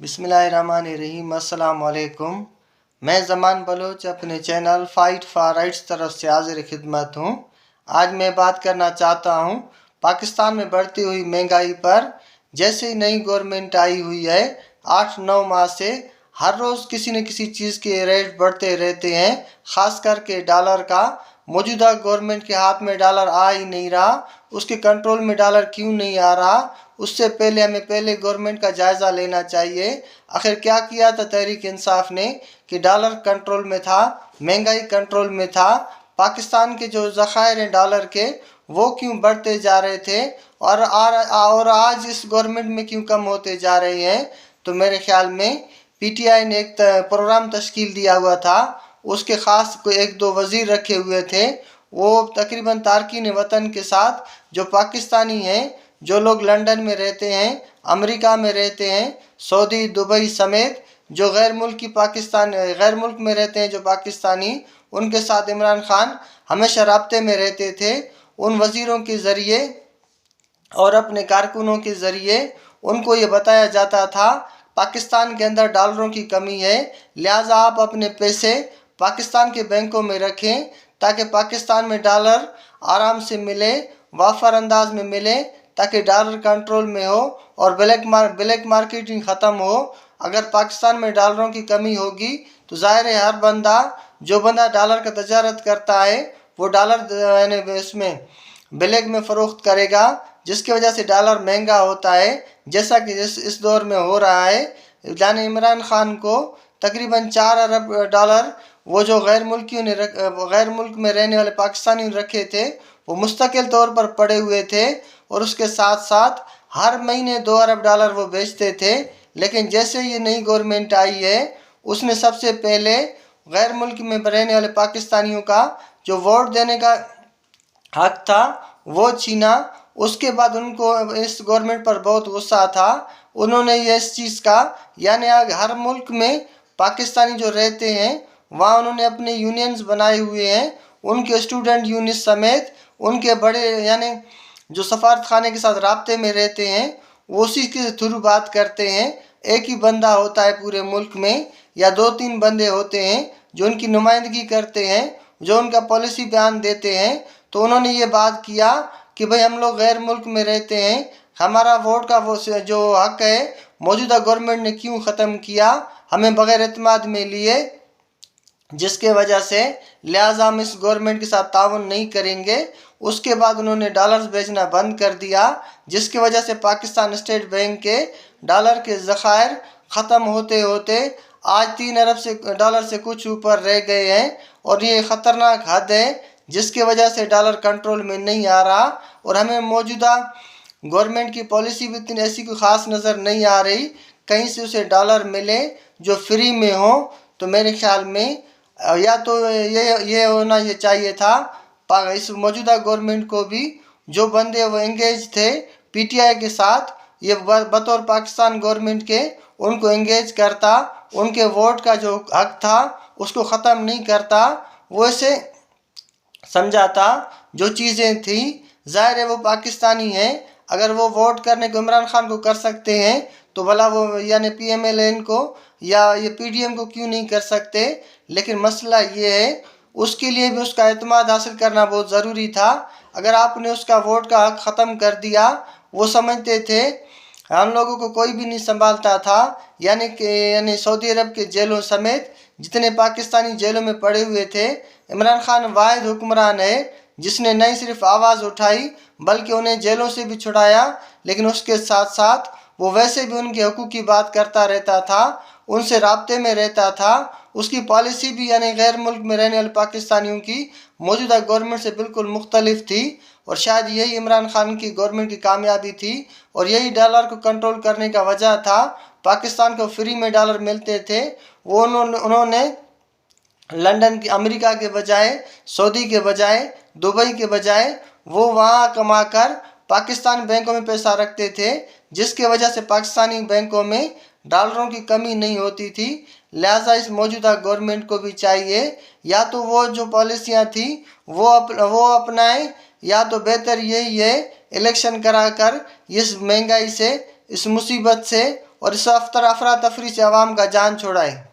بسم اللہ الرحمن الرحیم۔ السلام علیکم۔ میں زمان بلوچ اپنے چینل فائٹ فار رائٹس طرف سے حاضر خدمت ہوں۔ آج میں بات کرنا چاہتا ہوں پاکستان میں بڑھتی ہوئی مہنگائی پر۔ جیسے ہی نئی گورنمنٹ آئی ہوئی ہے 8-9 ماہ سے ہر روز کسی نہ کسی چیز کے ریٹ بڑھتے رہتے ہیں، خاص کر کے ڈالر کا۔ موجودہ گورنمنٹ کے ہاتھ میں ڈالر آ ہی نہیں رہا، اس کے کنٹرول میں ڈالر کیوں نہیں آ رہا؟ اس سے ہمیں گورنمنٹ کا جائزہ لینا چاہیے۔ آخر کیا کیا تھا تحریک انصاف نے کہ ڈالر کنٹرول میں تھا، مہنگائی کنٹرول میں تھا، پاکستان کے جو ذخائر ہیں ڈالر کے وہ کیوں بڑھتے جا رہے تھے اور آج اس گورنمنٹ میں کیوں کم ہوتے جا رہے ہیں؟ تو میرے خیال میں پی ٹی آئی نے ایک پروگرام تشکیل دیا ہوا تھا، اس کے خاص کوئی 1-2 وزیر رکھے ہوئے تھے، وہ تقریباً تارکین وطن کے ساتھ جو پاکستانی ہیں، جو لوگ لندن میں رہتے ہیں، امریکہ میں رہتے ہیں، سعودی دبئی سمیت جو غیر ملک میں رہتے ہیں جو پاکستانی، ان کے ساتھ عمران خان ہمیشہ رابطے میں رہتے تھے۔ ان وزیروں کے ذریعے اور اپنے کارکنوں کے ذریعے ان کو یہ بتایا جاتا تھا پاکستان کے اندر ڈالروں کی کمی ہے، لہٰذا آپ اپنے پیسے پاکستان کے بینکوں میں رکھیں تاکہ پاکستان میں ڈالر آرام سے ملے، وافر انداز میں ملے، تاکہ ڈالر کنٹرول میں ہو اور بلیک مارکیٹنگ ختم ہو۔ اگر پاکستان میں ڈالروں کی کمی ہوگی تو ظاہر ہے جو بندہ ڈالر کا تجارت کرتا ہے وہ ڈالر اس میں بلیک میں فروخت کرے گا، جس کی وجہ سے ڈالر مہنگا ہوتا ہے، جیسا کہ اس دور میں ہو رہا ہے۔ یعنی عمران خان کو تقریباً 4 ارب ڈالر وہ جو غیر ملک میں رہنے والے پاکستانی رکھے تھے وہ مستقل طور پر پڑے ہوئے تھے، اور اس کے ساتھ ساتھ ہر مہینے 2 ارب ڈالر وہ بیچتے تھے۔ لیکن جیسے یہ نئی گورنمنٹ آئی ہے اس نے سب سے پہلے غیر ملک میں رہنے والے پاکستانیوں کا جو ووٹ دینے کا حق تھا وہ چھینا۔ اس کے بعد ان کو اس گورنمنٹ پر بہت غصہ تھا، انہوں نے یہ اس چیز کا یعنی ہر ملک میں پاکستانی جو رہتے ہیں وہاں انہوں نے اپنے یونینز بنائے ہوئے ہیں، ان کے اسٹوڈنٹ یونین سمیت ان کے بڑے یعنی جو سفارت خانے کے ساتھ رابطے میں رہتے ہیں وہ اسی کے تھرو بات کرتے ہیں۔ ایک ہی بندہ ہوتا ہے پورے ملک میں یا 2-3 بندے ہوتے ہیں جو ان کی نمائندگی کرتے ہیں، جو ان کا پالیسی بیان دیتے ہیں۔ تو انہوں نے یہ بات کیا کہ بھئی ہم لوگ غیر ملک میں رہتے ہیں، ہمارا ووٹ کا وہ جو حق ہے موجودہ گورنمنٹ نے کیوں ختم کیا، ہمیں بغیر اعتماد میں لیے، جس کے وجہ سے لہٰذا ہم اس گورنمنٹ کے ساتھ تعاون نہیں کریں گے۔ اس کے بعد انہوں نے ڈالرز بیچنا بند کر دیا، جس کی وجہ سے پاکستان اسٹیٹ بینک کے ڈالر کے ذخائر ختم ہوتے ہوتے آج 3 ارب ڈالر سے کچھ اوپر رہ گئے ہیں، اور یہ خطرناک حد ہے جس کی وجہ سے ڈالر کنٹرول میں نہیں آ رہا، اور ہمیں موجودہ گورنمنٹ کی پالیسی بھی اتنی ایسی کوئی خاص نظر نہیں آ رہی کہیں سے اسے ڈالر ملے جو فری میں ہو۔ تو میرے خیال میں یا تو یہ ہونا یہ چاہیے تھا اس موجودہ گورنمنٹ کو بھی جو بندے وہ انگیج تھے پی ٹی آئی کے ساتھ، یہ بطور پاکستان گورنمنٹ کے ان کو انگیج کرتا، ان کے ووٹ کا جو حق تھا اس کو ختم نہیں کرتا، وہ اسے سمجھاتا۔ جو چیزیں تھیں ظاہر ہے وہ پاکستانی ہیں، اگر وہ ووٹ کرنے کو عمران خان کو کر سکتے ہیں تو بھلا وہ یعنی پی ایم ایل این کو یا یہ پی ڈی ایم کو کیوں نہیں کر سکتے؟ لیکن مسئلہ یہ ہے اس کے لیے بھی اس کا اعتماد حاصل کرنا بہت ضروری تھا۔ اگر آپ نے اس کا ووٹ کا حق ختم کر دیا، وہ سمجھتے تھے ہم لوگوں کو کوئی بھی نہیں سنبھالتا تھا، یعنی سعودی عرب کے جیلوں سمیت جتنے پاکستانی جیلوں میں پڑے ہوئے تھے، عمران خان واحد حکمران ہے جس نے نہ صرف آواز اٹھائی بلکہ انہیں جیلوں سے بھی چھڑایا، لیکن اس کے ساتھ ساتھ وہ ویسے بھی ان کے حقوق کی بات کرتا رہتا تھا، ان سے رابطے میں رہتا تھا۔ اس کی پالیسی بھی یعنی غیر ملک میں رہنے والے پاکستانیوں کی موجودہ گورنمنٹ سے بالکل مختلف تھی، اور شاید یہی عمران خان کی گورنمنٹ کی کامیابی تھی، اور یہی ڈالر کو کنٹرول کرنے کا وجہ تھا۔ پاکستان کو فری میں ڈالر ملتے تھے، وہ انہوں نے لندن کی امریکہ کے بجائے، سعودی کے بجائے، دبئی کے بجائے وہ وہاں کما کر پاکستان بینکوں میں پیسہ رکھتے تھے، جس کی وجہ سے پاکستانی بینکوں میں ڈالروں کی کمی نہیں ہوتی تھی۔ لہٰذا اس موجودہ گورنمنٹ کو بھی چاہیے یا تو وہ جو پالیسیاں تھیں وہ اپنائیں، یا تو بہتر یہی ہے الیکشن کرا کر اس مہنگائی سے، اس مصیبت سے اور اس افراتفری سے عوام کا جان چھوڑائے۔